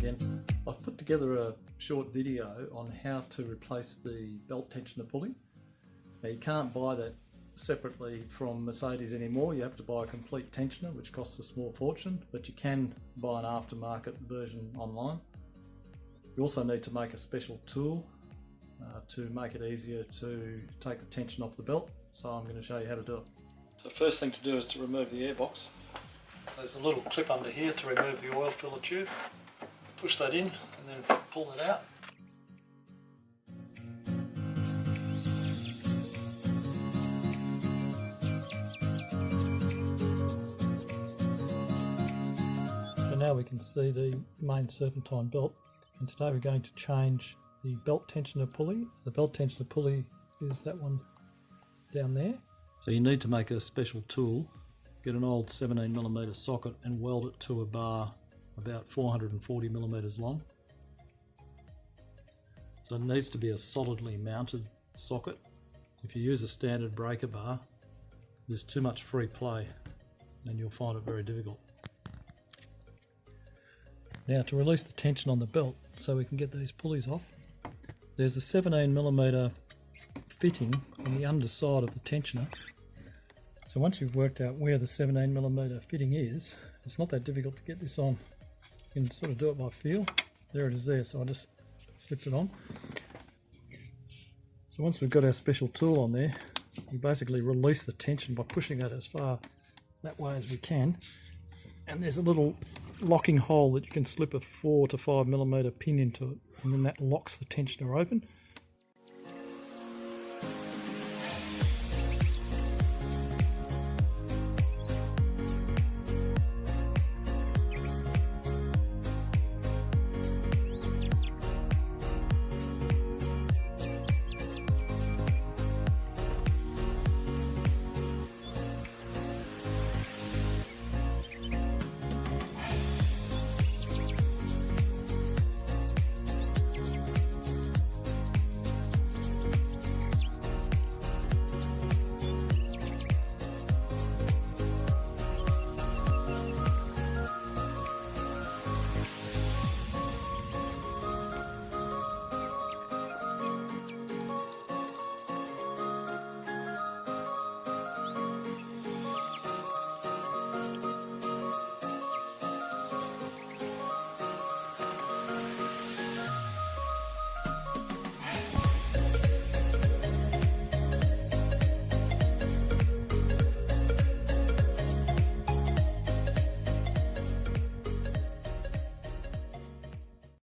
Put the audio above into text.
again. I've put together a short video on how to replace the belt tensioner pulley. Now you can't buy that separately from Mercedes anymore. You have to buy a complete tensioner, which costs a small fortune, but you can buy an aftermarket version online. You also need to make a special tool to make it easier to take the tension off the belt, so I'm going to show you how to do it. So the first thing to do is to remove the airbox. There's a little clip under here to remove the oil filler tube. Push that in and then pull it out. So now we can see the main serpentine belt, and today we're going to change the belt tensioner pulley. The belt tensioner pulley is that one down there. So you need to make a special tool. Get an old 17mm socket and weld it to a bar about 440mm long. So it needs to be a solidly mounted socket. If you use a standard breaker bar, there's too much free play and you'll find it very difficult. Now to release the tension on the belt so we can get these pulleys off, there's a 17mm fitting on the underside of the tensioner. So once you've worked out where the 17mm fitting is, it's not that difficult to get this on. You can sort of do it by feel. There it is there, so I just slipped it on. So once we've got our special tool on there, we basically release the tension by pushing that as far that way as we can. And there's a little locking hole that you can slip a 4 to 5mm pin into it, and then that locks the tensioner open.